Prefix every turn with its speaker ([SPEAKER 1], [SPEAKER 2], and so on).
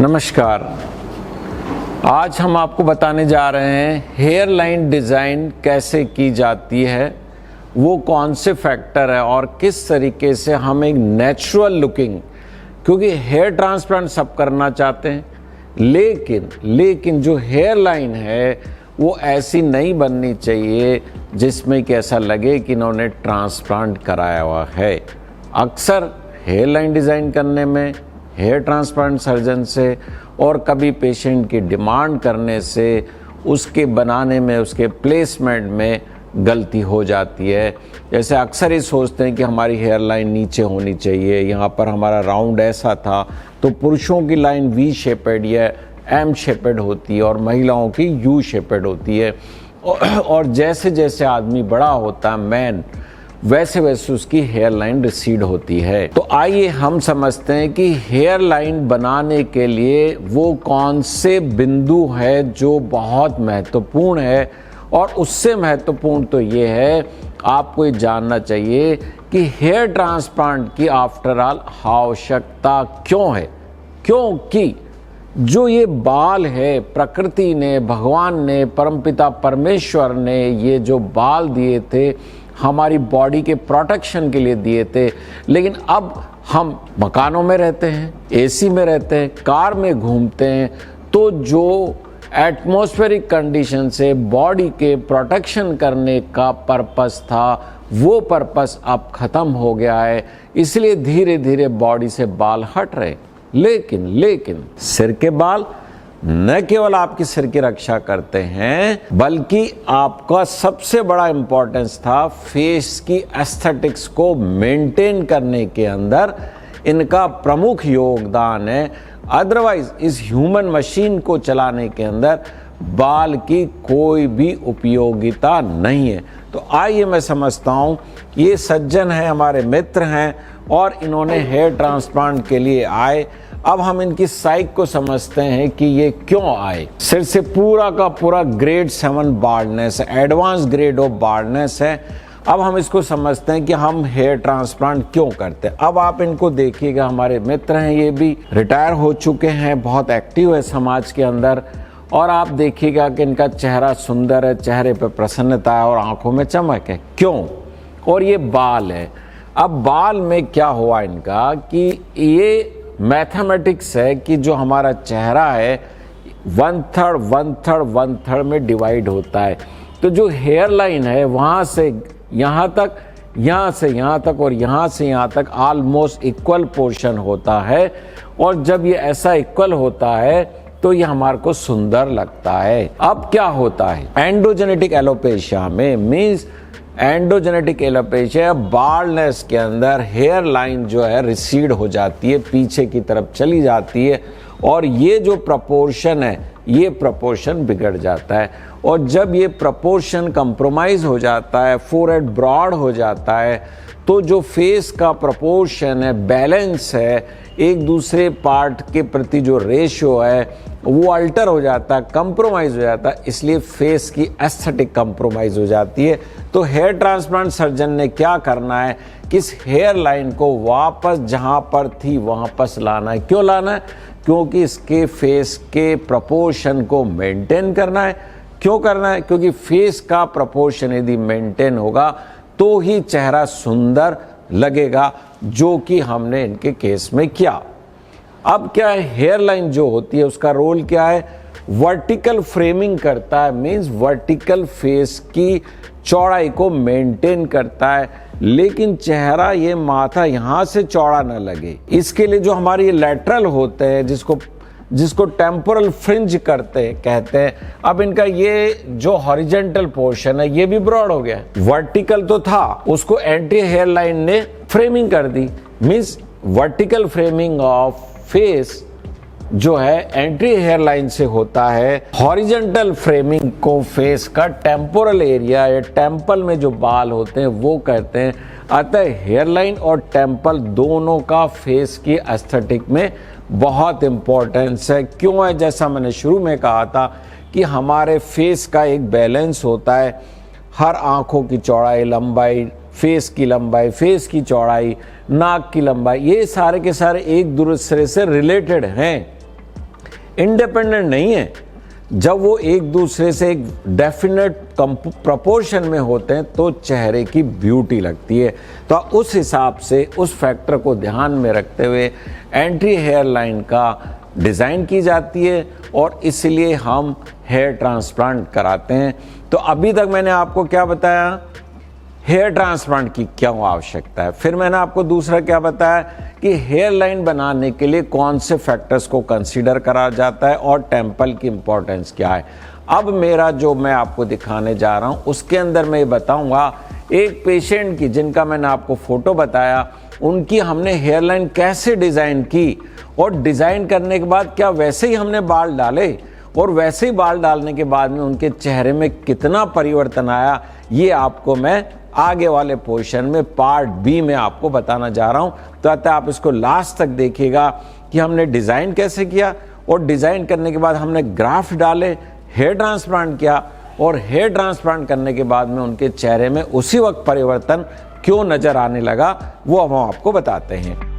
[SPEAKER 1] नमस्कार। आज हम आपको बताने जा रहे हैं हेयर लाइन डिज़ाइन कैसे की जाती है, वो कौन से फैक्टर है और किस तरीके से हम एक नेचुरल लुकिंग, क्योंकि हेयर ट्रांसप्लांट सब करना चाहते हैं, लेकिन जो हेयर लाइन है वो ऐसी नहीं बननी चाहिए जिसमें कि ऐसा लगे कि इन्होंने ट्रांसप्लांट कराया हुआ है। अक्सर हेयर लाइन डिज़ाइन करने में हेयर ट्रांसप्लांट सर्जन से और कभी पेशेंट की डिमांड करने से उसके बनाने में, उसके प्लेसमेंट में गलती हो जाती है। जैसे अक्सर ही सोचते हैं कि हमारी हेयर लाइन नीचे होनी चाहिए, यहाँ पर हमारा राउंड ऐसा था, तो पुरुषों की लाइन वी शेपेड या एम शेपेड होती है और महिलाओं की यू शेपेड होती है। और जैसे जैसे आदमी बड़ा होता है मैन, वैसे वैसे उसकी हेयर लाइन रिसीड होती है। तो आइए हम समझते हैं कि हेयर लाइन बनाने के लिए वो कौन से बिंदु है जो बहुत महत्वपूर्ण है। और उससे महत्वपूर्ण तो ये है, आपको ये जानना चाहिए कि हेयर ट्रांसप्लांट की आफ्टर ऑल आवश्यकता क्यों है। क्योंकि जो ये बाल है, प्रकृति ने, भगवान ने, परमपिता परमेश्वर ने ये जो बाल दिए थे हमारी बॉडी के प्रोटेक्शन के लिए दिए थे। लेकिन अब हम मकानों में रहते हैं, एसी में रहते हैं, कार में घूमते हैं, तो जो एटमॉस्फेरिक कंडीशन से बॉडी के प्रोटेक्शन करने का पर्पस था, वो पर्पस अब ख़त्म हो गया है। इसलिए धीरे धीरे बॉडी से बाल हट रहे। लेकिन सिर के बाल न केवल आपके सिर की रक्षा करते हैं, बल्कि आपका सबसे बड़ा इंपॉर्टेंस था फेस की एस्थेटिक्स को मेंटेन करने के अंदर इनका प्रमुख योगदान है। अदरवाइज इस ह्यूमन मशीन को चलाने के अंदर बाल की कोई भी उपयोगिता नहीं है। तो आइए मैं समझता हूँ, ये सज्जन हैं, हमारे मित्र हैं और इन्होंने हेयर ट्रांसप्लांट के लिए आए। अब हम इनकी साइक को समझते हैं कि ये क्यों आए। सिर से पूरा का पूरा ग्रेड 7 बार्डनेस है, एडवांस ग्रेड ऑफ बार्डनेस है। अब हम इसको समझते हैं कि हम हेयर ट्रांसप्लांट क्यों करते हैं। अब आप इनको देखिएगा, हमारे मित्र हैं, ये भी रिटायर हो चुके हैं, बहुत एक्टिव है समाज के अंदर। और आप देखिएगा कि इनका चेहरा सुंदर है, चेहरे पे प्रसन्नता है और आंखों में चमक है। क्यों? और ये बाल है। अब बाल में क्या हुआ इनका कि ये मैथमेटिक्स है कि जो हमारा चेहरा है 1/3 में डिवाइड होता है। तो जो हेयर लाइन है वहाँ से यहाँ तक, यहाँ से यहाँ तक और यहाँ से यहाँ तक ऑलमोस्ट इक्वल पोर्शन होता है। और जब ये ऐसा इक्वल होता है तो ये हमारे को सुंदर लगता है। अब क्या होता है एंडोजेनेटिक एलोपेशिया में, मीन्स एंडोजेनेटिक एलोपेशिया बाल्डनेस के अंदर हेयर लाइन जो है रिसीड हो जाती है, पीछे की तरफ चली जाती है और ये जो प्रपोर्शन है ये प्रपोर्शन बिगड़ जाता है। और जब ये प्रपोर्शन कंप्रोमाइज हो जाता है, फोरहेड ब्रॉड हो जाता है, तो जो फेस का प्रपोर्शन है, बैलेंस है, एक दूसरे पार्ट के प्रति जो रेशियो है वो अल्टर हो जाता है, कंप्रोमाइज हो जाता है। इसलिए फेस की एस्थेटिक कंप्रोमाइज हो जाती है। तो हेयर ट्रांसप्लांट सर्जन ने क्या करना है कि इस हेयर लाइन को वापस जहां पर थी वहां वापस लाना है। क्यों लाना है? क्योंकि इसके फेस के प्रपोर्शन को मेंटेन करना है। क्यों करना है? क्योंकि फेस का प्रपोर्शन यदि मेंटेन होगा तो ही चेहरा सुंदर लगेगा, जो कि हमने इनके केस में किया। अब क्या है, हेयर लाइन जो होती है उसका रोल क्या है? वर्टिकल फ्रेमिंग करता है, मींस वर्टिकल फेस की चौड़ाई को मेंटेन करता है। लेकिन चेहरा, ये माथा यहाँ से चौड़ा ना लगे, इसके लिए जो हमारे लैटरल होते हैं, जिसको टेम्पोरल फ्रिंज कहते हैं। अब इनका ये जो हॉरिजेंटल पोर्शन है ये भी ब्रॉड हो गया है। वर्टिकल तो था, उसको एंटी हेयर लाइन ने फ्रेमिंग कर दी। Means vertical framing of face जो है एंट्री हेयर लाइन से होता है। हॉरिजेंटल फ्रेमिंग को फेस का टेम्पोरल एरिया या टेम्पल में जो बाल होते हैं वो कहते हैं। अतः हेयर लाइन और टेम्पल दोनों का फेस की एस्थेटिक में बहुत इंपॉर्टेंस है। क्यों है? जैसा मैंने शुरू में कहा था कि हमारे फेस का एक बैलेंस होता है। हर आंखों की चौड़ाई, लंबाई, फेस की लंबाई, फेस की चौड़ाई, नाक की लंबाई, ये सारे के सारे एक दूसरे से रिलेटेड हैं। इंडिपेंडेंट नहीं है। जब वो एक दूसरे से एक डेफिनेट प्रपोर्शन में होते हैं तो चेहरे की ब्यूटी लगती है। तो उस हिसाब से उस फैक्टर को ध्यान में रखते हुए एंट्री हेयर लाइन का डिज़ाइन की जाती है और इसलिए हम हेयर ट्रांसप्लांट कराते हैं। तो अभी तक मैंने आपको क्या बताया, हेयर ट्रांसप्लांट की क्या आवश्यकता है। फिर मैंने आपको दूसरा क्या बताया कि हेयर लाइन बनाने के लिए कौन से फैक्टर्स को कंसीडर करा जाता है और टेम्पल की इंपॉर्टेंस क्या है। अब मेरा जो मैं आपको दिखाने जा रहा हूं उसके अंदर मैं ये बताऊंगा एक पेशेंट की, जिनका मैंने आपको फोटो बताया, उनकी हमने हेयर लाइन कैसे डिज़ाइन की और डिज़ाइन करने के बाद क्या वैसे ही हमने बाल डाले और वैसे ही बाल डालने के बाद में उनके चेहरे में कितना परिवर्तन आया, ये आपको मैं आगे वाले पोर्शन में पार्ट बी में आपको बताना जा रहा हूं। तो अतः आप इसको लास्ट तक देखिएगा कि हमने डिज़ाइन कैसे किया और डिज़ाइन करने के बाद हमने ग्राफ्ट डाले, हेयर ट्रांसप्लांट किया और हेयर ट्रांसप्लांट करने के बाद में उनके चेहरे में उसी वक्त परिवर्तन क्यों नज़र आने लगा वो हम आपको बताते हैं।